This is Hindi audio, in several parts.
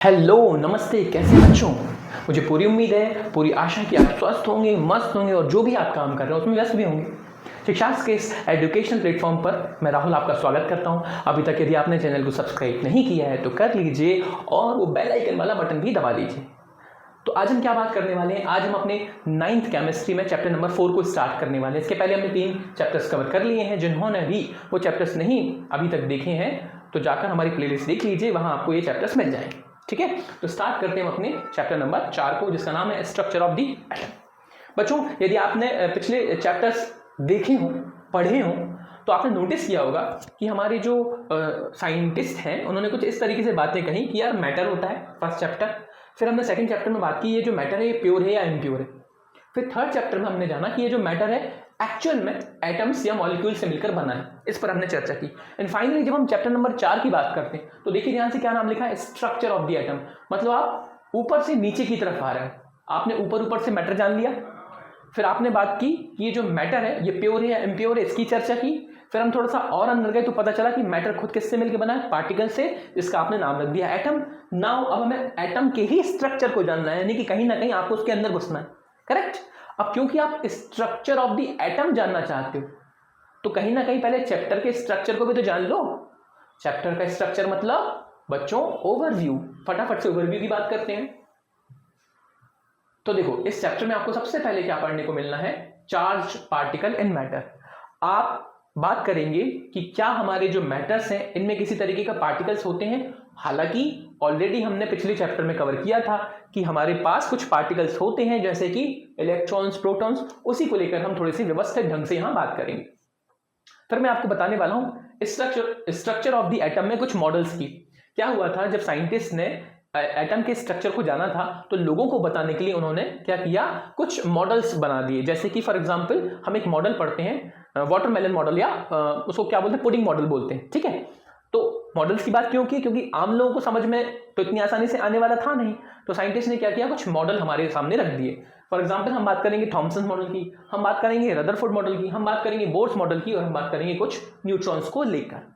हेलो, नमस्ते, कैसे हैं बच्चों। मुझे पूरी उम्मीद है, पूरी आशा कि आप स्वस्थ होंगे, मस्त होंगे और जो भी आप काम कर रहे हो उसमें व्यस्त भी होंगे। शिक्षा के इस एजुकेशन प्लेटफॉर्म पर मैं राहुल आपका स्वागत करता हूं। अभी तक यदि आपने चैनल को सब्सक्राइब नहीं किया है तो कर लीजिए और वो बेल आइकन वाला बटन भी दबा दीजिए। तो आज हम क्या बात करने वाले हैं। आज हम अपने 9th केमिस्ट्री में चैप्टर नंबर 4 को स्टार्ट करने वाले हैं। इसके पहले हमने 3 चैप्टर्स कवर कर लिए हैं। जिन्होंने भी वो चैप्टर्स नहीं अभी तक देखे हैं तो जाकर हमारी प्लेलिस्ट देख लीजिए, वहां आपको ये चैप्टर्स मिल जाएंगे। ठीक है, तो स्टार्ट करते हैं हम अपने चैप्टर नंबर 4 को, जिसका नाम है स्ट्रक्चर ऑफ द एटम। बच्चों, यदि आपने पिछले चैप्टर्स देखे हों, पढ़े हों, तो आपने नोटिस किया होगा कि हमारे जो साइंटिस्ट हैं उन्होंने कुछ इस तरीके से बातें कही कि यार मैटर होता है फर्स्ट चैप्टर, फिर हमने सेकंड चैप्टर में बात की ये जो मैटर है ये प्योर है या इम्प्योर है, फिर थर्ड चैप्टर में हमने जाना कि ये जो मैटर है एक्चुअल में एटम्स या मॉलिक्यूल से मिलकर बना है, इस पर हमने चर्चा की। एंड फाइनली जब हम चैप्टर नंबर 4 की बात करते हैं तो देखिए ध्यान से क्या नाम लिखा है, स्ट्रक्चर ऑफ द एटम। मतलब आप ऊपर से नीचे की तरफ आ रहे हैं। आपने ऊपर से मैटर जान लिया, फिर आपने बात की कि ये जो मैटर है ये प्योर है या इम्प्योर है, इसकी चर्चा की। फिर हम थोड़ा सा और अंदर गए तो पता चला कि मैटर खुद किससे मिलकर बना है, पार्टिकल से, जिसका आपने नाम रख दिया एटम। नाउ अब हमें एटम के ही स्ट्रक्चर को जानना है, यानी कि कहीं ना कहीं आपको उसके अंदर घुसना है। करेक्ट। अब क्योंकि आप स्ट्रक्चर ऑफ द एटम जानना चाहते हो तो कहीं ना कहीं पहले चैप्टर के स्ट्रक्चर को भी तो जान लो। चैप्टर का स्ट्रक्चर मतलब बच्चों ओवरव्यू। फटाफट से ओवरव्यू की बात करते हैं। तो देखो इस चैप्टर में आपको सबसे पहले क्या पढ़ने को मिलना है, चार्ज पार्टिकल इन मैटर। आप बात करेंगे कि क्या हमारे जो मैटर्स हैं इनमें किसी तरीके का पार्टिकल्स होते हैं। हालांकि ऑलरेडी हमने पिछले चैप्टर में कवर किया था कि हमारे पास कुछ पार्टिकल्स होते हैं जैसे कि इलेक्ट्रॉन्स, प्रोटॉन्स। उसी को लेकर हम थोड़ी सी व्यवस्थित ढंग से यहां बात करेंगे। फिर मैं आपको बताने वाला हूं स्ट्रक्चर ऑफ द एटम में कुछ मॉडल्स की। क्या हुआ था जब साइंटिस्ट ने एटम के स्ट्रक्चर को जाना था तो लोगों को बताने के लिए उन्होंने क्या किया, कुछ मॉडल्स बना दिए। जैसे कि फॉर एग्जांपल हम एक मॉडल पढ़ते हैं वाटरमेलन मॉडल, या उसको क्या बोलते हैं, पुडिंग मॉडल बोलते हैं। ठीक है, तो मॉडल्स की बात क्यों की, क्योंकि आम लोगों को समझ में तो इतनी आसानी से आने वाला था नहीं, तो साइंटिस्ट ने क्या किया, कुछ मॉडल हमारे सामने रख दिए। फॉर एग्जांपल हम बात करेंगे थॉमसन मॉडल की, हम बात करेंगे रदरफोर्ड मॉडल की, हम बात करेंगे बोर्स मॉडल की, और हम बात करेंगे कुछ न्यूट्रॉन्स को लेकर।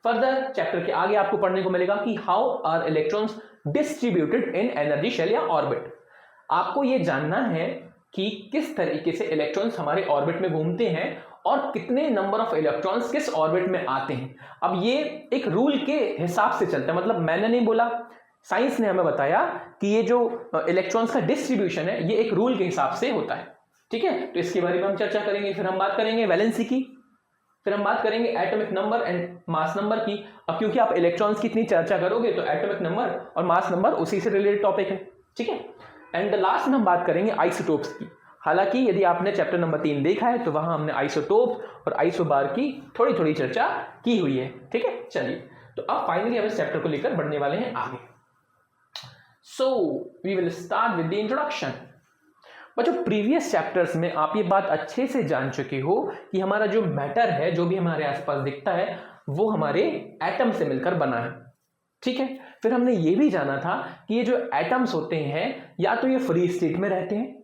फर्दर चैप्टर के आगे आपको पढ़ने को मिलेगा कि how are electrons distributed in energy shell या ऑर्बिट। आपको यह जानना है कि किस तरीके से इलेक्ट्रॉन्स हमारे ऑर्बिट में घूमते हैं और कितने नंबर ऑफ इलेक्ट्रॉन्स किस ऑर्बिट में आते हैं। अब ये एक रूल के हिसाब से चलता है, मतलब मैंने नहीं बोला, साइंस ने हमें बताया कि ये जो इलेक्ट्रॉन्स का डिस्ट्रीब्यूशन है ये एक रूल के हिसाब से होता है। ठीक है, तो इसके बारे में हम चर्चा करेंगे। फिर हम बात करेंगे वैलेंसी की, फिर हम बात करेंगे atomic number and mass number की। अब क्योंकि आप इलेक्ट्रॉन्स की इतनी चर्चा करोगे तो एटॉमिक नंबर और मास नंबर उसी से रिलेटेड टॉपिक है। ठीक है, एंड लास्ट में हम बात करेंगे आइसोटोप्स की। हालांकि यदि आपने चैप्टर नंबर 3 देखा है तो वहां हमने आइसोटोप और आइसोबार की थोड़ी थोड़ी चर्चा की हुई है। ठीक है, चलिए तो अब फाइनली हम इस चैप्टर को लेकर बढ़ने वाले हैं आगे। So we will start with the introduction. बच्चों, प्रीवियस चैप्टर्स में आप ये बात अच्छे से जान चुके हो कि हमारा जो मैटर है, जो भी हमारे आसपास दिखता है, वो हमारे एटम से मिलकर बना है। ठीक है, फिर हमने ये भी जाना था कि ये जो एटम्स होते हैं या तो ये फ्री स्टेट में रहते हैं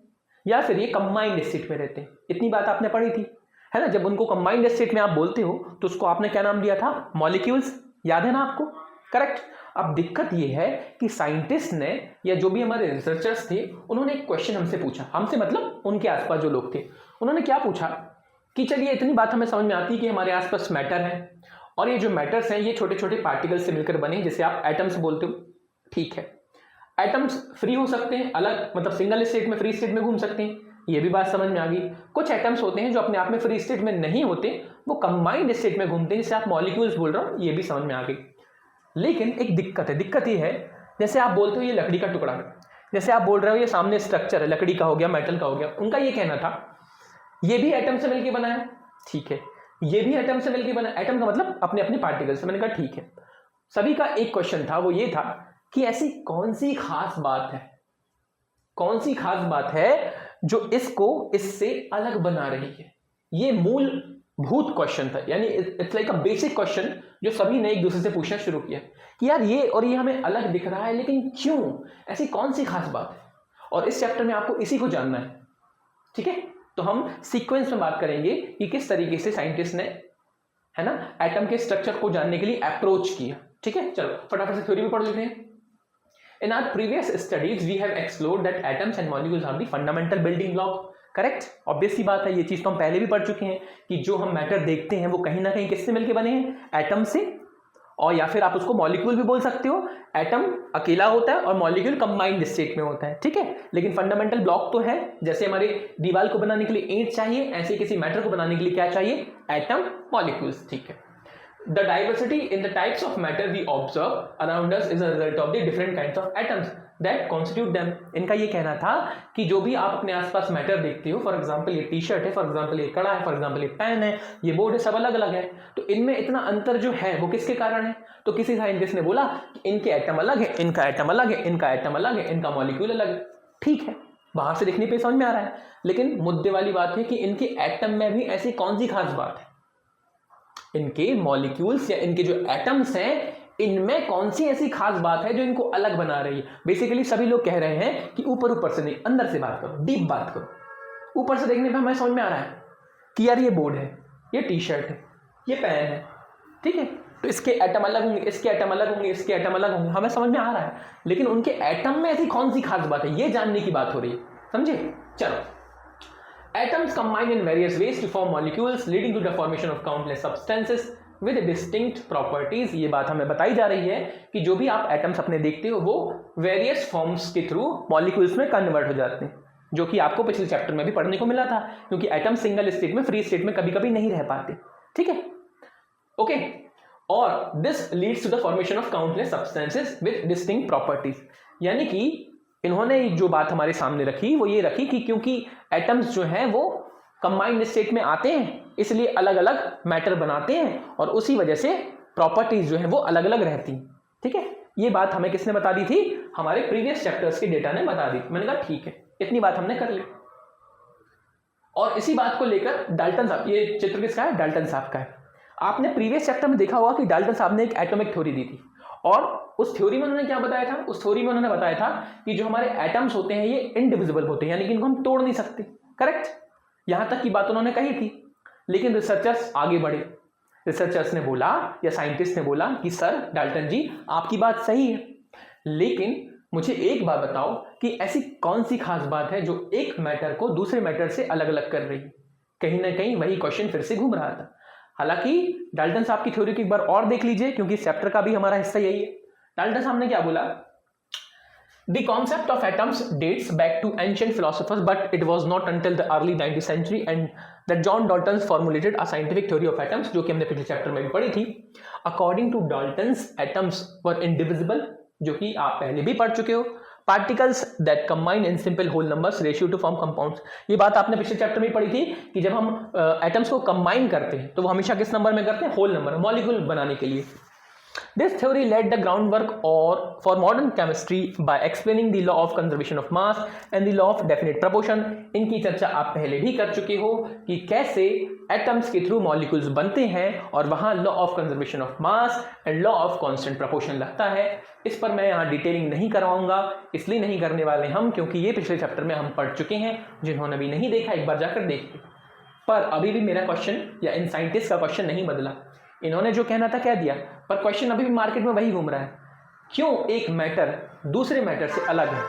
या फिर ये कंबाइंड स्टेट में रहते हैं। इतनी बात आपने पढ़ी थी, है ना। जब उनको कंबाइंड स्टेट में आप बोलते हो तो उसको आपने क्या नाम दिया था, मॉलिक्यूल्स। याद है ना आपको, करेक्ट। अब दिक्कत यह है कि साइंटिस्ट ने या जो भी हमारे रिसर्चर्स थे उन्होंने एक क्वेश्चन हमसे पूछा, हमसे मतलब उनके आसपास जो लोग थे, उन्होंने क्या पूछा कि चलिए इतनी बात हमें समझ में आती है कि हमारे आसपास मैटर है और ये जो मैटर्स हैं ये छोटे छोटे पार्टिकल्स से मिलकर बने, जिसे आप एटम्स बोलते हो। ठीक है, एटम्स फ्री हो सकते हैं, अलग मतलब सिंगल स्टेट में, फ्री स्टेट में घूम सकते हैं, ये भी बात समझ में आ गई। कुछ एटम्स होते हैं जो अपने आप में फ्री स्टेट में नहीं होते, वो कंबाइंड स्टेट में घूमते हैं, जिसे आप मॉलिक्यूल्स बोल रहे हो, ये भी समझ में आ गई। लेकिन एक दिक्कत है, दिक्कत ये है जैसे आप बोलते हो ये लकड़ी का टुकड़ा है, जैसे आप बोल रहे हो ये सामने स्ट्रक्चर है, लकड़ी का हो गया, मेटल का हो गया, उनका ये कहना था ये भी एटम से मिलकर बना है। ठीक है, ये भी एटम से मिलकर बना है, एटम का मतलब अपने अपने पार्टिकल से। मैंने कहा ठीक है। सभी का एक क्वेश्चन था, वो ये था कि ऐसी कौन सी खास बात है, कौन सी खास बात है जो इसको इससे अलग बना रही है। ये मूलभूत क्वेश्चन था, यानी it's like a basic question जो सभी ने एक दूसरे से पूछना शुरू किया कि यार ये और ये हमें अलग दिख रहा है, लेकिन क्यों, ऐसी कौन सी खास बात है। और इस चैप्टर में आपको इसी को जानना है। ठीक है, तो हम सीक्वेंस में बात करेंगे कि किस तरीके से साइंटिस्ट ने, है ना, एटम के स्ट्रक्चर को जानने के लिए अप्रोच किया। ठीक है, चलो फटाफट से थ्योरी भी पढ़ लेते हैं। In our previous studies, we have explored that atoms and molecules are the fundamental building block. Correct, obvious सी बात है, ये चीज तो हम पहले भी पढ़ चुके हैं कि जो हम मैटर देखते हैं वो कहीं ना कहीं किससे मिलके बने हैं, एटम से, और या फिर आप उसको मॉलिक्यूल भी बोल सकते हो। एटम अकेला होता है और मॉलिक्यूल कंबाइंड स्टेट में होता है, ठीक है। लेकिन फंडामेंटल ब्लॉक तो है, जैसे हमारे दीवार को बनाने के लिए ईंट चाहिए, ऐसे किसी मैटर को बनाने के लिए क्या चाहिए, एटम, मॉलिक्यूल्स, ठीक है। The diversity in the types of matter we observe around us is a result of the different kinds of atoms that constitute them. इनका ये कहना था कि जो भी आप अपने आसपास मैटर देखते हो, फॉर एग्जाम्पल ये टी शर्ट है, फॉर एग्जाम्पल ये कड़ा है, फॉर एग्जाम्पल ये पेन है, ये बोर्ड है, सब अलग अलग है, तो इनमें इतना अंतर जो है वो किसके कारण है? तो किसी साइंटिस्ट ने बोला कि इनके एटम अलग है, इनका एटम अलग है, इनका एटम अलग है, इनका मॉलिक्यूल अलग है। ठीक है, बाहर से देखने पे समझ में आ रहा है, लेकिन मुद्दे वाली बात है कि इनके एटम में भी ऐसी कौन सी खास बात है, इनके मॉलिक्यूल्स या इनके जो एटम्स हैं इनमें कौन सी ऐसी खास बात है जो इनको अलग बना रही है। बेसिकली सभी लोग कह रहे हैं कि ऊपर ऊपर से नहीं, अंदर से बात करो, डीप बात करो। ऊपर से देखने पे हमें समझ में आ रहा है कि यार ये बोर्ड है, ये टी शर्ट है, ये पेन है, ठीक है, तो इसके एटम अलग होंगे, इसके एटम अलग होंगे, इसके एटम अलग होंगे, हमें समझ में आ रहा है। लेकिन उनके एटम में ऐसी कौन सी खास बात है, ये जानने की बात हो रही है, समझे। चलो, atoms combine in various ways to form molecules leading to the formation of countless substances with distinct properties। ये बात हमें बताई जा रही है कि जो भी आप एटम्स अपने देखते हो वो वेरियस फॉर्म्स के थ्रू मॉलिक्यूल्स में कन्वर्ट हो जाते हैं, जो कि आपको पिछले चैप्टर में भी पढ़ने को मिला था, क्योंकि एटम सिंगल स्टेट में, फ्री स्टेट में कभी कभी नहीं रह पाते, ठीक है, ओके। और this leads to the formation of countless substances with distinct properties. यानी कि इन्होंने जो बात हमारे सामने रखी वो ये रखी कि क्योंकि एटम्स जो हैं वो कंबाइंड स्टेट में आते हैं, इसलिए अलग अलग मैटर बनाते हैं और उसी वजह से प्रॉपर्टीज जो है वो अलग अलग रहती हैं, ठीक है। ये बात हमें किसने बता दी थी, हमारे प्रीवियस चैप्टर्स के डेटा ने बता दी। मैंने कहा ठीक है, इतनी बात हमने कर ली। और इसी बात को लेकर डाल्टन साहब, ये चित्र किसका है, डाल्टन साहब का है। आपने प्रीवियस चैप्टर में देखा होगा कि डाल्टन साहब ने एक एटॉमिक थ्योरी दी थी, और उस थ्योरी में उन्होंने क्या बताया था, उस थ्योरी में उन्होंने बताया था कि जो हमारे एटम्स होते हैं ये इनडिविजिबल होते हैं, यानी कि इनको हम तोड़ नहीं सकते, करेक्ट। यहां तक की बात उन्होंने कही थी, लेकिन रिसर्चर्स आगे बढ़े, रिसर्चर्स ने बोला या साइंटिस्ट ने बोला कि सर डाल्टन जी आपकी बात सही है, लेकिन मुझे एक बात बताओ कि ऐसी कौन सी खास बात है जो एक मैटर को दूसरे मैटर से अलग अलग कर रही है। कहीं ना कहीं वही क्वेश्चन फिर से घूम रहा था। हालांकि डाल्टन साहब की थ्योरी को एक बार और देख लीजिए, क्योंकि इस चैप्टर का भी हमारा हिस्सा यही है। डाल्टन साहब ने क्या बोला, the concept of atoms dates back to ancient philosophers but it was not until the early 19th century and that John Dalton formulated a scientific theory of atoms, जो कि हमने पिछले चैप्टर में भी पढ़ी थी। According to Dalton's atoms were indivisible, जो कि आप पहले भी पढ़ चुके हो। Particles that combine in simple whole numbers ratio to form compounds, ये बात आपने पिछले चैप्टर में पढ़ी थी कि जब हम एटम्स को कंबाइन करते हैं तो वो हमेशा किस नंबर में करते हैं, होल नंबर, मॉलिक्यूल बनाने के लिए। This theory laid the groundwork for modern chemistry by explaining the law of conservation of mass and the law of definite proportion। इनकी चर्चा आप पहले भी कर चुके हो कि कैसे एटम्स के थ्रू मॉलिक्यूल्स बनते हैं और वहाँ law of conservation of mass and law of constant proportion लगता है। इस पर मैं यहाँ डिटेलिंग नहीं करवाऊंगा, इसलिए नहीं करने वाले हम क्योंकि ये पिछले चैप्टर में हम पढ़ चुके हैं। जिन्होंने भी नहीं देखा एक बार जाकर देखिए। पर अभी भी मेरा क्वेश्चन या इन साइंटिस्ट का क्वेश्चन नहीं बदला, इन्होंने जो कहना था कह दिया, पर क्वेश्चन अभी भी मार्केट में वही घूम रहा है। क्यों एक मैटर दूसरे मैटर से अलग है,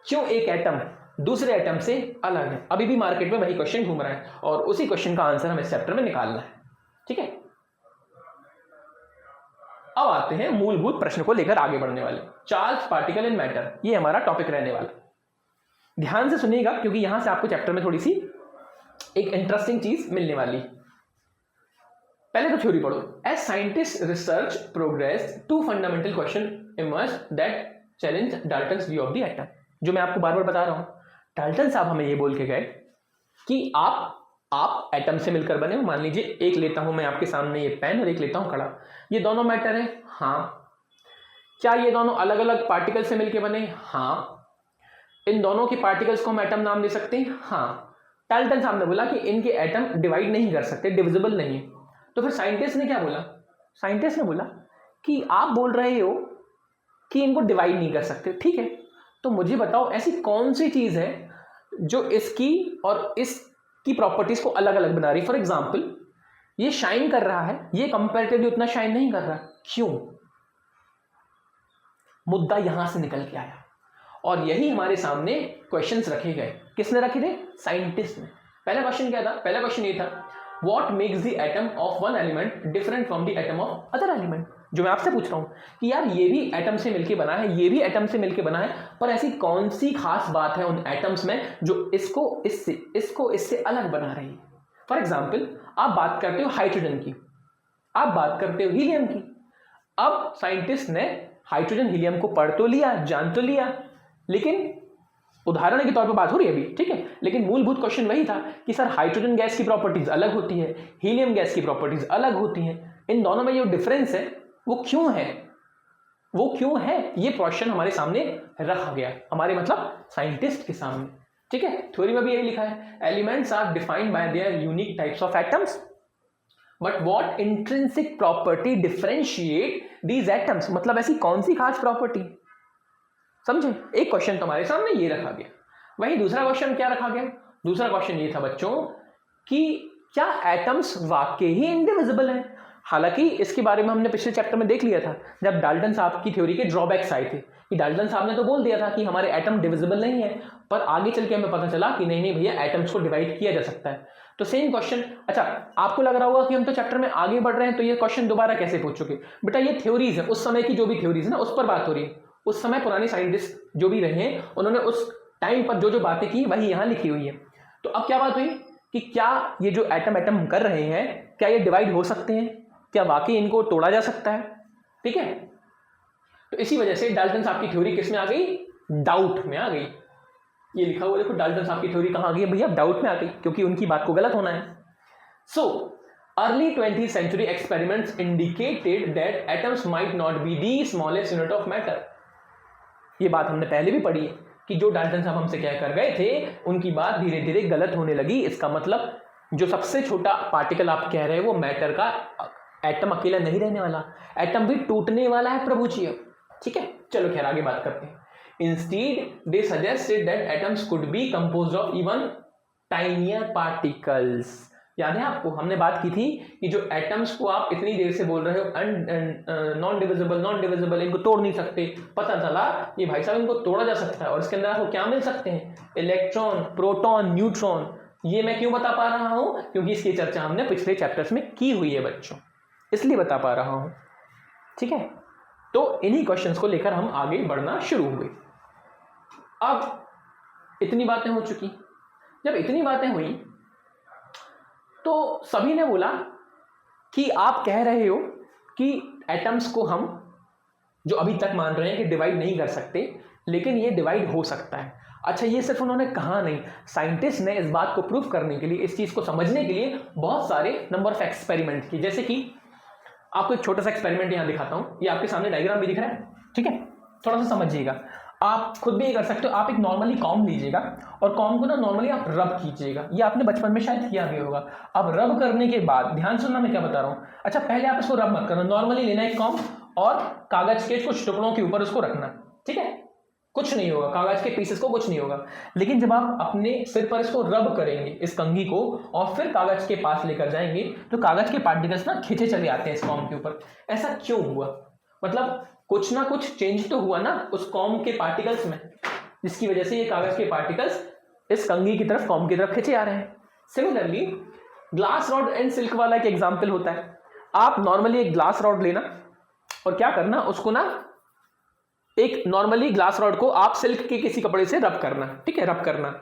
क्यों एक एटम दूसरे एटम से अलग है, अभी भी मार्केट में वही क्वेश्चन घूम रहा है और उसी क्वेश्चन का आंसर हमें इस चैप्टर में निकालना है। ठीक है, अब आते हैं मूलभूत प्रश्न को लेकर आगे बढ़ने वाले। चार्ज पार्टिकल इन मैटर, ये हमारा टॉपिक रहने वाला। ध्यान से सुनिएगा क्योंकि यहां से आपको चैप्टर में थोड़ी सी एक इंटरेस्टिंग चीज मिलने वाली। पहले तो थ्योरी पढ़ो। As scientist research progress to fundamental question emerge that challenge Dalton's view of the atom. जो मैं आपको बार बार बता रहा हूं, डाल्टन साहब हमें ये बोल के गए कि आप एटम से मिलकर बने हो। मान लीजिए एक लेता हूं मैं आपके सामने ये पेन और एक लेता हूं कड़ा, ये दोनों मैटर है। हाँ। क्या ये दोनों अलग अलग पार्टिकल से मिलकर बने? हाँ। इन दोनों के पार्टिकल्स को हम एटम नाम दे सकते हैं? हाँ। डाल्टन साहब ने बोला कि इनके एटम डिवाइड नहीं कर सकते, डिविजिबल नहीं है। तो फिर साइंटिस्ट ने क्या बोला? साइंटिस्ट ने बोला कि आप बोल रहे हो कि इनको डिवाइड नहीं कर सकते, ठीक है, तो मुझे बताओ ऐसी कौन सी चीज है जो इसकी और इसकी प्रॉपर्टीज को अलग अलग बना रही है। फॉर एग्जाम्पल ये शाइन कर रहा है, ये कंपैरेटिवली उतना शाइन नहीं कर रहा, क्यों? मुद्दा यहां से निकल के आया और यही हमारे सामने क्वेश्चंस रखे गए। किसने रखे थे? साइंटिस्ट ने। पहला क्वेश्चन क्या था? पहला क्वेश्चन ये था, what makes the atom of one element different from the atom of other element. जो मैं आपसे पूछ रहा हूं कि यार ये भी एटम से मिलकर बना है, ये भी एटम से मिलकर बना है, पर ऐसी कौन सी खास बात है उन एटम्स में जो इसको इससे अलग बना रही है। फॉर एग्जाम्पल, आप बात करते हो हाइड्रोजन की, आप बात करते हो हीलियम की। अब साइंटिस्ट ने हाइड्रोजन हीलियम को पढ़ तो लिया, जान तो लिया, लेकिन उदाहरण के तौर पर बात हो रही है अभी, ठीक है, लेकिन मूलभूत क्वेश्चन वही था कि सर हाइड्रोजन गैस की प्रॉपर्टीज अलग होती है, हीलियम गैस की प्रॉपर्टीज अलग होती हैं, इन दोनों में जो डिफरेंस है वो क्यों है, वो क्यों है, ये क्वेश्चन हमारे सामने रखा गया, हमारे मतलब साइंटिस्ट के सामने, ठीक है। थ्योरी में भी यही लिखा है, elements are defined by their unique types of atoms, but what intrinsic property differentiate these atoms, मतलब ऐसी कौन सी खास प्रॉपर्टी, समझे। एक क्वेश्चन तो हमारे सामने ये रखा गया। वहीं दूसरा क्वेश्चन क्या रखा गया? दूसरा क्वेश्चन ये था बच्चों कि क्या एटम्स वाकई ही इनडिविजिबल हैं। हालांकि इसके बारे में हमने पिछले चैप्टर में देख लिया था जब डाल्टन साहब की थ्योरी के ड्रॉबैक्स आए थे, कि डाल्टन साहब ने तो बोल दिया था कि हमारे एटम डिविजिबल नहीं है, पर आगे चल के हमें पता चला कि नहीं नहीं भैया, एटम्स को डिवाइड किया जा सकता है। तो सेम क्वेश्चन, अच्छा आपको लग रहा होगा कि हम तो चैप्टर में आगे बढ़ रहे हैं तो ये क्वेश्चन दोबारा कैसे पूछ चुके। बेटा ये थ्योरीज है, उस समय की जो भी थ्योरीज है ना उस पर बात हो रही है। उस समय पुराने साइंटिस्ट जो भी रहे हैं उन्होंने उस टाइम पर जो जो बातें की वही यहाँ लिखी हुई है। तो अब क्या बात हुई कि क्या ये जो एटम एटम कर रहे हैं क्या ये डिवाइड हो सकते हैं, क्या वाकई इनको तोड़ा जा सकता है, ठीक है। तो इसी वजह से डाल्टन साहब की थ्योरी किस में आ गई? डाउट में आ गई। ये लिखा हुआ देखो, डाल्टन साहब की थ्योरी कहाँ आ गई भैया? डाउट में आ गई, क्योंकि उनकी बात को गलत होना है। सो early 20th century experiments indicated that atoms might not be the smallest unit of matter। ये बात हमने पहले भी पढ़ी है कि जो डाल्टन साहब हमसे कह कर गए थे उनकी बात धीरे धीरे गलत होने लगी। इसका मतलब जो सबसे छोटा पार्टिकल आप कह रहे हैं वो मैटर का, एटम अकेला नहीं रहने वाला, एटम भी टूटने वाला है प्रभु जी, ठीक है। चलो खैर आगे बात करते हैं। Instead they suggested that atoms could be composed of even tinier particles. याद है आपको, हमने बात की थी कि जो एटम्स को आप इतनी देर से बोल रहे हो नॉन डिविजिबल, इनको तोड़ नहीं सकते, पता चला ये भाई साहब इनको तोड़ा जा सकता है और इसके अंदर आपको क्या मिल सकते हैं? Electron, proton, neutron. ये मैं क्यों बता पा रहा हूं? क्योंकि इसकी चर्चा हमने पिछले चैप्टर्स में की हुई है बच्चों, इसलिए बता पा रहा हूं, ठीक है। तो इन्हीं क्वेश्चंस को लेकर हम आगे बढ़ना शुरू हुए। अब इतनी बातें हो चुकी, जब इतनी बातें हुई तो सभी ने बोला कि आप कह रहे हो कि एटम्स को हम जो अभी तक मान रहे हैं कि डिवाइड नहीं कर सकते, लेकिन ये डिवाइड हो सकता है। अच्छा, ये सिर्फ उन्होंने कहा नहीं, साइंटिस्ट ने इस बात को प्रूव करने के लिए, इस चीज़ को समझने के लिए बहुत सारे नंबर ऑफ एक्सपेरिमेंट किए। जैसे कि आपको एक छोटा सा एक्सपेरिमेंट यहाँ दिखाता हूँ, ये आपके सामने डायग्राम भी दिख रहा है, ठीक है, थोड़ा सा समझिएगा। आप खुद भी ये कर सकते हो। आप एक नॉर्मली कॉम लीजिएगा और कॉम को ना नॉर्मली आप रब कीजिएगा, ये आपने बचपन में शायद किया भी होगा। अब रब करने के बाद ध्यान सुनना मैं क्या बता रहा हूँ। अच्छा, पहले आप इसको रब मत करना, नॉर्मली लेना एक कॉम और कागज के कुछ टुकड़ों के ऊपर उसको रखना, ठीक है, कुछ नहीं होगा, कागज के पीसेस को कुछ नहीं होगा। लेकिन जब आप अपने सिर पर इसको रब करेंगे, इस कंघी को, और फिर कागज के पास लेकर जाएंगे तो कागज के पार्टिकल्स ना खींचे चले आते हैं इस कॉम के ऊपर। ऐसा क्यों हुआ? मतलब कुछ ना कुछ चेंज तो हुआ ना उस कॉम के पार्टिकल्स में, जिसकी वजह से ये कागज के पार्टिकल्स इस कंघी की तरफ, कॉम की तरफ खींचे आ रहे हैं। Similarly glass rod and silk वाला एक एग्जांपल होता है। आप नॉर्मली एक ग्लास रॉड लेना और क्या करना, उसको ना एक नॉर्मली ग्लास रॉड को आप सिल्क के किसी कपड़े से रब करना, ठीक है, रब करना,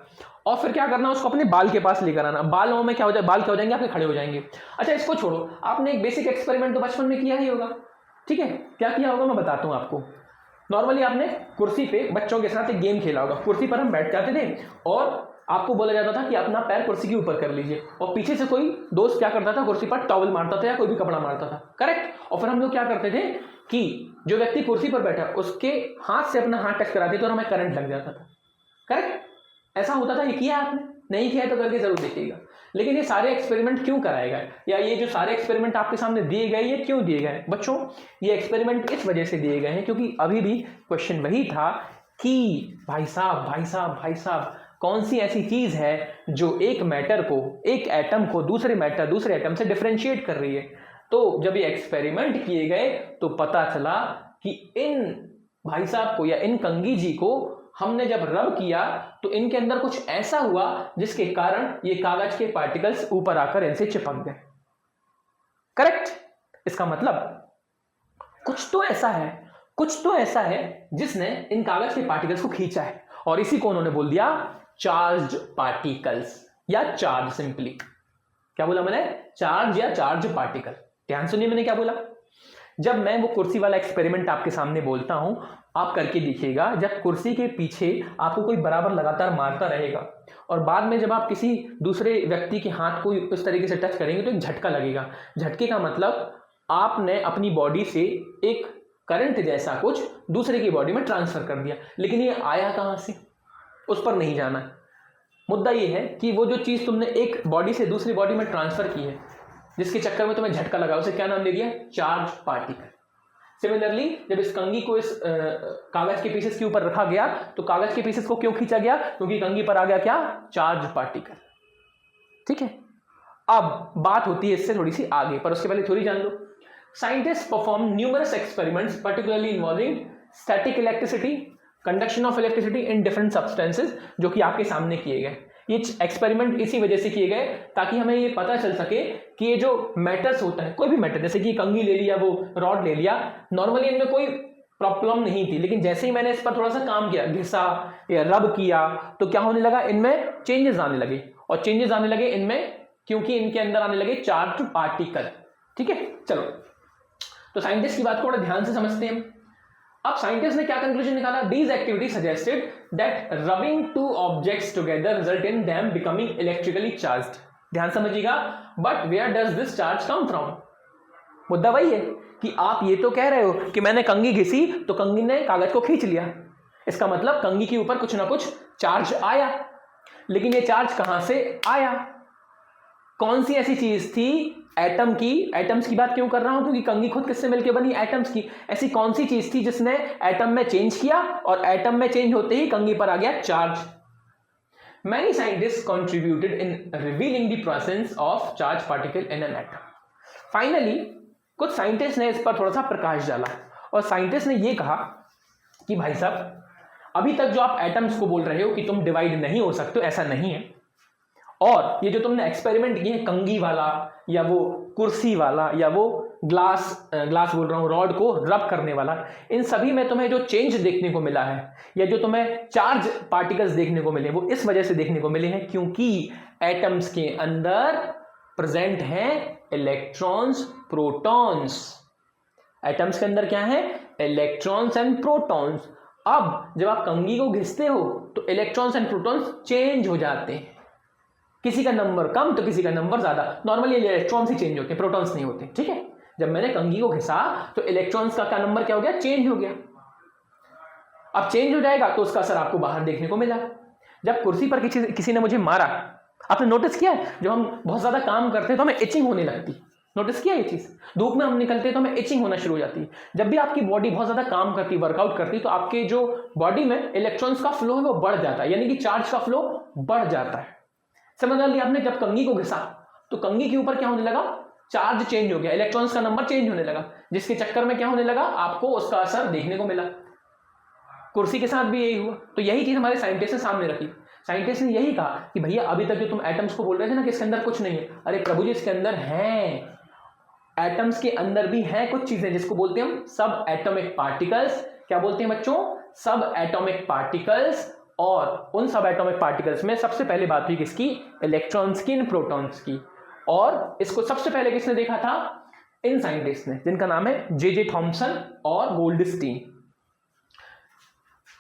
और फिर क्या करना, उसको अपने बाल के पास लेकर आना। बालों में क्या हो जाए, बाल क्या हो जाएंगे, आपके खड़े हो जाएंगे। अच्छा, इसको छोड़ो, आपने एक बेसिक एक्सपेरिमेंट तो बचपन में किया ही होगा, ठीक है। क्या किया होगा मैं बताता हूं आपको। नॉर्मली आपने कुर्सी पे बच्चों के साथ एक गेम खेला होगा। कुर्सी पर हम बैठ जाते थे और आपको बोला जाता था कि अपना पैर कुर्सी के ऊपर कर लीजिए, और पीछे से कोई दोस्त क्या करता था, कुर्सी पर टॉवल मारता था या कोई भी कपड़ा मारता था, करेक्ट। और फिर हम लोग क्या करते थे कि जो व्यक्ति कुर्सी पर बैठा उसके हाथ से अपना हाथ टच कराते थे और हमें करंट लग जाता था, करेक्ट। ऐसा होता था। ये किया आपने? नहीं किया तो करके जरूर देखिएगा। लेकिन ये सारे एक्सपेरिमेंट क्यों कराए गए, या ये जो सारे एक्सपेरिमेंट आपके सामने दिए गए, ये क्यों दिए गए बच्चों? ये एक्सपेरिमेंट इस वजह से दिए गए हैं क्योंकि अभी भी क्वेश्चन वही था कि भाई साहब कौन सी ऐसी चीज है जो एक मैटर को, एक एटम को दूसरे एटम से डिफरेंशिएट कर रही है। तो जब ये एक्सपेरिमेंट किए गए तो पता चला कि इन भाई साहब को या इन कंघी जी को हमने जब रब किया तो इनके अंदर कुछ ऐसा हुआ जिसके कारण ये कागज के पार्टिकल्स ऊपर आकर इनसे चिपक गए। करेक्ट? इसका मतलब कुछ तो ऐसा है जिसने इन कागज के पार्टिकल्स को खींचा है, और इसी को उन्होंने बोल दिया चार्ज पार्टिकल्स या चार्ज। सिंपली क्या बोला मैंने? चार्ज या चार्ज पार्टिकल। ध्यान सुनिए मैंने क्या बोला। जब मैं वो कुर्सी वाला एक्सपेरिमेंट आपके सामने बोलता हूं, आप करके दिखिएगा। जब कुर्सी के पीछे आपको कोई बराबर लगातार मारता रहेगा और बाद में जब आप किसी दूसरे व्यक्ति के हाथ को उस तरीके से टच करेंगे तो एक झटका लगेगा। झटके का मतलब आपने अपनी बॉडी से एक करंट जैसा कुछ दूसरे की बॉडी में ट्रांसफर कर दिया, लेकिन ये आया कहां से, उस पर नहीं जाना। मुद्दा ये है कि वो जो चीज तुमने एक बॉडी से दूसरी बॉडी में ट्रांसफर की है, जिसके चक्कर में तुम्हें झटका लगा, उसे क्या नाम दे दिया? Charge particle. सिमिलरली जब इस कंघी को इस कागज के पीसेस के ऊपर रखा गया तो कागज के पीसेस को क्यों खींचा गया? क्योंकि कंघी पर आ गया क्या? Charge particle. ठीक है, अब बात होती है इससे थोड़ी सी आगे, पर उसके पहले थोड़ी जान लो। Scientists perform numerous experiments, particularly involving static electricity, conduction of electricity in different substances, जो कि आपके सामने किए गए। ये एक्सपेरिमेंट इसी वजह से किए गए ताकि हमें ये पता चल सके कि ये जो मैटर्स होता है, कोई भी मैटर, जैसे कि कंघी ले लिया, वो रॉड ले लिया, नॉर्मली इनमें कोई प्रॉब्लम नहीं थी, लेकिन जैसे ही मैंने इस पर थोड़ा सा काम किया, घिसा या रब किया, तो क्या होने लगा? इनमें चेंजेस आने लगे, और चेंजेस आने लगे इनमें क्योंकि इनके अंदर आने लगे चार्ज पार्टिकल। ठीक है, चलो तो साइंटिस्ट की बात को बड़ा ध्यान से समझते हैं। अब साइंटिस्ट ने क्या कंक्लूजन निकाला? These activity suggested that rubbing two objects together result in them becoming electrically charged. ध्यान समझिएगा, but where does this charge come from? मुद्दा वही है कि आप ये तो कह रहे हो कि मैंने कंघी घिसी तो कंघी ने कागज को खींच लिया, इसका मतलब कंघी के ऊपर कुछ ना कुछ चार्ज आया, लेकिन ये चार्ज कहां से आया? कौन सी ऐसी चीज थी? एटम की। एटम्स की बात क्यों कर रहा हूं? क्योंकि कंघी खुद किससे मिलकर बनी? एटम्स की। ऐसी कौन सी चीज थी जिसने एटम में चेंज किया और एटम में चेंज होते ही कंघी पर आ गया charge? Many scientists contributed in revealing the presence of charge particle in an atom. Finally, कुछ साइंटिस्ट ने इस पर थोड़ा सा प्रकाश डाला और साइंटिस्ट ने यह कहा कि भाई साहब, अभी तक जो आप एटम्स को बोल रहे हो कि तुम डिवाइड नहीं हो सकते, ऐसा नहीं है। और ये जो तुमने एक्सपेरिमेंट किए हैं, कंघी वाला या वो कुर्सी वाला या वो ग्लास बोल रहा हूं, रॉड को रब करने वाला, इन सभी में तुम्हें जो चेंज देखने को मिला है या जो तुम्हें चार्ज पार्टिकल्स देखने को मिले, वो इस वजह से देखने को मिले हैं क्योंकि एटम्स के अंदर प्रेजेंट हैं इलेक्ट्रॉन्स, प्रोटॉन्स। एटम्स के अंदर क्या है? Electrons and protons. अब जब आप कंघी को घिसते हो तो इलेक्ट्रॉन्स एंड प्रोटॉन्स चेंज हो जाते हैं, किसी का नंबर कम तो किसी का नंबर ज्यादा। नॉर्मली इलेक्ट्रॉन्स ही चेंज होते हैं, प्रोटॉन्स नहीं होते। ठीक है, जब मैंने कंघी को घिसा तो इलेक्ट्रॉन्स का क्या नंबर क्या हो गया? चेंज हो गया। अब चेंज हो जाएगा तो उसका असर आपको बाहर देखने को मिला। जब कुर्सी पर किसी ने मुझे मारा, आपने नोटिस किया है, जब हम बहुत ज्यादा काम करते हैं तो हमें इचिंग होने लगती। नोटिस किया ये चीज? धूप में हम निकलते हैं तो हमें इचिंग होना शुरू हो जाती है। जब भी आपकी बॉडी बहुत ज्यादा काम करती, वर्कआउट करती, तो आपके जो बॉडी में इलेक्ट्रॉन्स का फ्लो है वो बढ़ जाता है, यानी कि चार्ज का फ्लो बढ़ जाता है। समझ लिया आपने? जब कंघी को घिसा तो कंघी के ऊपर क्या होने लगा? चार्ज चेंज हो गया, इलेक्ट्रॉन्स का नंबर चेंज होने लगा, जिसके चक्कर में क्या होने लगा? आपको उसका असर देखने को मिला। कुर्सी के साथ भी यही हुआ। तो यही चीज हमारे साइंटिस्ट ने सामने रखी। साइंटिस्ट ने यही कहा कि भैया अभी तक जो तुम एटम्स को बोल रहे थे ना कि इसके अंदर कुछ नहीं है, अरे प्रभु जी इसके अंदर है। एटम्स के अंदर भी है कुछ चीजें जिसको बोलते हैं हम सब एटॉमिक पार्टिकल्स। क्या बोलते हैं बच्चों? सब एटॉमिक पार्टिकल्स। और उन सब एटॉमिक पार्टिकल्स में सबसे पहले बात हुई किसकी? इलेक्ट्रॉन्स की, प्रोटॉन्स की। और इसको सबसे पहले किसने देखा था? इन साइंटिस्ट ने, जिनका नाम है जे थॉमसन और गोल्डस्टीन।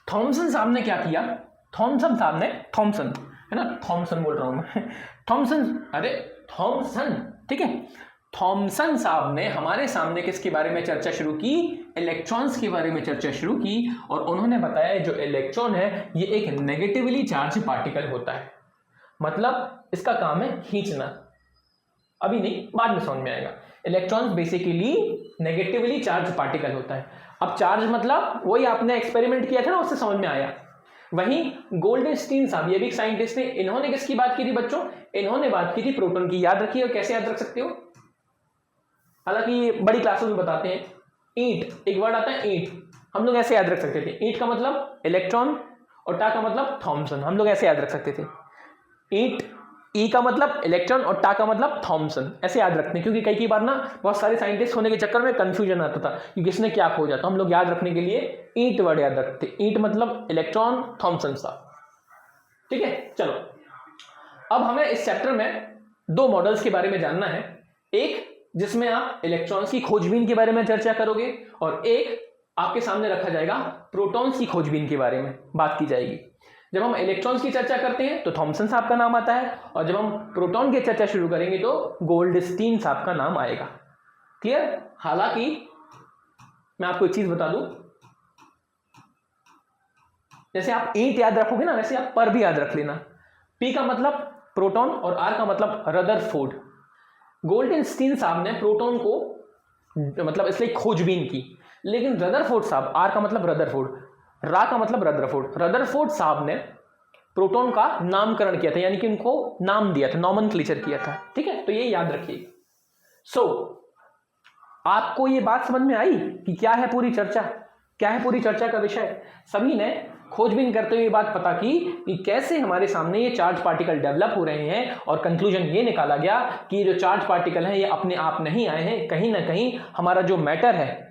थॉमसन साहब ने क्या किया? थॉमसन साहब ने, थॉमसन है ना, थॉमसन बोल रहा हूं मैं, थॉमसन, अरे थॉमसन, ठीक है। थॉमसन साहब ने हमारे सामने किसके बारे में चर्चा शुरू की? इलेक्ट्रॉन्स के बारे में चर्चा शुरू की। और उन्होंने बताया जो इलेक्ट्रॉन है ये एक नेगेटिवली चार्ज पार्टिकल होता है, मतलब इसका काम है खींचना। अभी नहीं, बाद में समझ में आएगा। Electrons basically negatively charge particle होता है। अब चार्ज मतलब वही आपने एक्सपेरिमेंट किया था ना, उससे समझ में आया। वहीं गोल्डस्टीन साहब, ये भी एक साइंटिस्ट ने, इन्होंने किसकी बात की थी बच्चों? इन्होंने बात की थी प्रोटॉन की। याद रखिए, और कैसे याद रख सकते हो? हालांकि बड़ी क्लासेस में बताते हैं। ईंट, एक वर्ड आता है ईंट, हम लोग ऐसे याद रख सकते थे, ईंट का मतलब इलेक्ट्रॉन और टा का मतलब थॉमसन, हम लोग ऐसे याद रख सकते थे। ईंट, ई का मतलब इलेक्ट्रॉन और टा का मतलब थॉमसन, ऐसे याद रखते हैं, क्योंकि कई बार ना बहुत सारे साइंटिस्ट होने के चक्कर में कंफ्यूजन आता था कि किसने क्या खोजा, तो हम लोग याद रखने के लिए ईंट वर्ड याद रखते, ईंट मतलब इलेक्ट्रॉन, थॉमसन सा। ठीक है, चलो अब हमें इस चैप्टर में दो मॉडल्स के बारे में जानना है, एक जिसमें आप इलेक्ट्रॉन्स की खोजबीन के बारे में चर्चा करोगे और एक आपके सामने रखा जाएगा प्रोटॉन्स की खोजबीन के बारे में बात की जाएगी। जब हम इलेक्ट्रॉन्स की चर्चा करते हैं तो थॉमसन साहब का नाम आता है, और जब हम प्रोटॉन की चर्चा शुरू करेंगे तो गोल्डस्टीन साहब का नाम आएगा। क्लियर? हालांकि मैं आपको एक चीज बता दूं, जैसे आप ईंट याद रखोगे ना, वैसे आप पर भी याद रख लेना। पी का मतलब प्रोटॉन और आर का मतलब रदरफोर्ड। गोल्डस्टीन साहब ने प्रोटॉन को मतलब इसलिए खोजबीन की, लेकिन रदरफोर्ड साहब, आर का मतलब रदरफोर्ड, रा का मतलब रदरफोर्ड, रदरफोर्ड साहब ने प्रोटॉन का नामकरण किया था, यानी कि उनको नाम दिया था, नॉमेनक्लेचर किया था। ठीक है, तो ये याद रखिए। सो आपको ये बात समझ में आई कि क्या है पूरी चर्चा, क्या है पूरी चर्चा का विषय? सभी ने खोजबीन करते हुए बात पता की कि कैसे हमारे सामने ये चार्ज पार्टिकल डेवलप हो रहे हैं, और कंक्लूजन ये निकाला गया कि ये जो चार्ज पार्टिकल हैं ये अपने आप नहीं आए हैं, कहीं ना कहीं हमारा जो मैटर है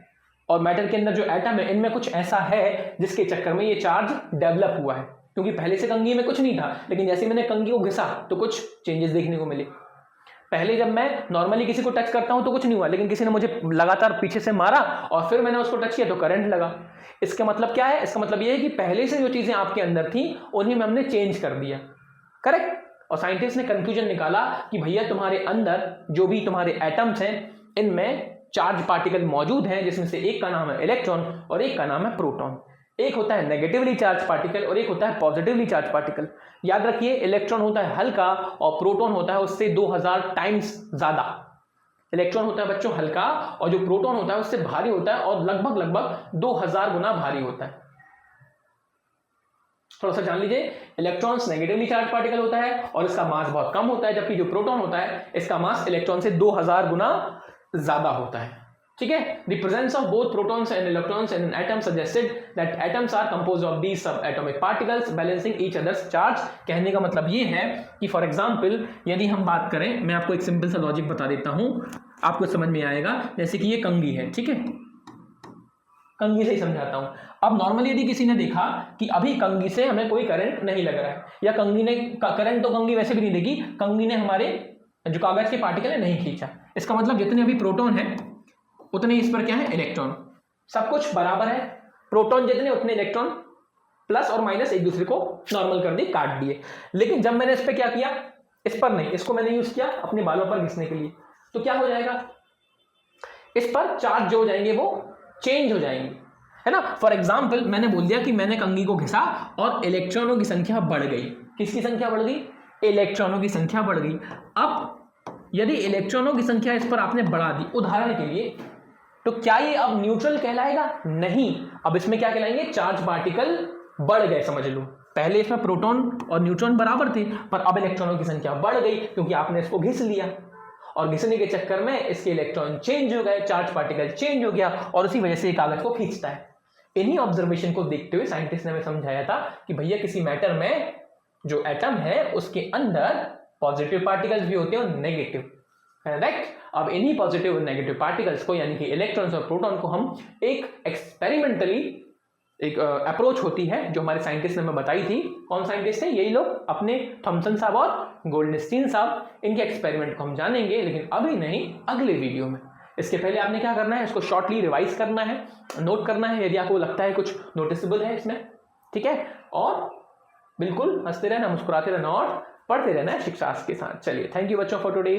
और मैटर के अंदर जो एटम है, इनमें कुछ ऐसा है जिसके चक्कर में ये चार्ज डेवलप हुआ है। क्योंकि पहले से कंघी में कुछ नहीं था, लेकिन जैसे मैंने कंघी को घिसा तो कुछ चेंजेस देखने को मिले। पहले जब मैं नॉर्मली किसी को टच करता हूं तो कुछ नहीं हुआ, लेकिन किसी ने मुझे लगातार पीछे से मारा और फिर मैंने उसको टच किया तो करंट लगा। इसका मतलब क्या है? इसका मतलब ये है कि पहले से जो चीजें आपके अंदर थी उन्हीं में हमने चेंज कर दिया। करेक्ट? और साइंटिस्ट ने कंक्लूजन निकाला कि भैया तुम्हारे अंदर जो भी तुम्हारे एटम्स हैं, इनमें चार्ज पार्टिकल मौजूद हैं, जिसमें से एक का नाम है इलेक्ट्रॉन और एक का नाम है प्रोटॉन। एक होता है नेगेटिवली चार्ज पार्टिकल और एक होता है पॉजिटिवली चार्ज पार्टिकल। याद रखिए, इलेक्ट्रॉन होता है हल्का और प्रोटॉन होता है उससे 2000 टाइम्स ज्यादा। इलेक्ट्रॉन होता है बच्चों हल्का, और जो प्रोटॉन होता है उससे भारी होता है और लगभग 2000 गुना भारी होता है। थोड़ा सा जान लीजिए, इलेक्ट्रॉन्स नेगेटिवली चार्ज पार्टिकल होता है और इसका मास बहुत कम होता है, जबकि जो प्रोटॉन होता है इसका मास इलेक्ट्रॉन से 2000 गुना ज्यादा होता है। ठीक है, the presence of both protons and electrons in an atom suggested that atoms are composed of these subatomic particles balancing each other's charge। कहने का मतलब ये है कि फॉर एग्जांपल यदि हम बात करें, मैं आपको एक सिंपल सा लॉजिक बता देता हूं, आपको समझ में आएगा। जैसे कि ये कंघी है, ठीक है, कंघी से ही समझाता हूं। अब नॉर्मली यदि किसी ने देखा कि अभी कंघी से हमें कोई करंट नहीं लग रहा है, या कंघी ने करंट, तो कंघी वैसे भी नहीं देगी, कंघी ने हमारे जो कागज के पार्टिकल है नहीं खींचा, इसका मतलब जितने अभी प्रोटॉन है उतने इस पर क्या है इलेक्ट्रॉन, सब कुछ बराबर है। प्रोटॉन जितने उतने इलेक्ट्रॉन, प्लस और माइनस एक दूसरे को नॉर्मल कर दिए, काट दिए। लेकिन जब मैंने इस पर क्या किया, इस पर नहीं, इसको मैंने यूज किया अपने बालों पर घिसने के लिए, तो क्या हो जाएगा, इस पर चार्ज जो हो जाएंगे वो चेंज हो जाएंगे, है ना। फॉर एग्जाम्पल मैंने बोल दिया कि मैंने कंघी को घिसा और इलेक्ट्रॉनों की संख्या बढ़ गई। किसकी संख्या बढ़ गई? इलेक्ट्रॉनों की संख्या बढ़ गई। अब यदि इलेक्ट्रॉनों की संख्या इस पर आपने बढ़ा दी उदाहरण के लिए, तो क्या ये अब न्यूट्रल कहलाएगा? नहीं, अब इसमें क्या कहलाएंगे, चार्ज पार्टिकल बढ़ गए, समझ लो। पहले इसमें प्रोटॉन और न्यूट्रॉन बराबर थे, पर अब इलेक्ट्रॉनों की संख्या बढ़ गई क्योंकि आपने इसको घिस लिया, और घिसने के चक्कर में इसके इलेक्ट्रॉन चेंज हो गए, चार्ज पार्टिकल चेंज हो गया, और उसी वजह से ये कागज को खींचता है। इन्हीं ऑब्जर्वेशन को देखते हुए साइंटिस्ट ने हमें समझाया था कि भैया किसी मैटर में जो एटम है उसके अंदर पॉजिटिव पार्टिकल्स भी होते हैं और नेगेटिव, करेक्ट। अब इन्हीं पॉजिटिव और नेगेटिव पार्टिकल्स को, यानी कि इलेक्ट्रॉन्स और प्रोटॉन को, हम एक एक्सपेरिमेंटली एक अप्रोच होती है जो हमारे साइंटिस्ट ने हमें बताई थी। कौन साइंटिस्ट है? यही लोग, अपने थॉमसन साहब और गोल्डस्टीन साहब। इनके एक्सपेरिमेंट को हम जानेंगे, लेकिन अभी नहीं, अगले वीडियो में। इसके पहले आपने क्या करना है, इसको शॉर्टली रिवाइज करना है, नोट करना है यदि आपको लगता है कुछ नोटिसेबल है इसमें, ठीक है। और बिल्कुल हंसते रहना, मुस्कुराते रहना और पढ़ते रहना है शिक्षा के साथ। चलिए, थैंक यू बच्चों फॉर टुडे।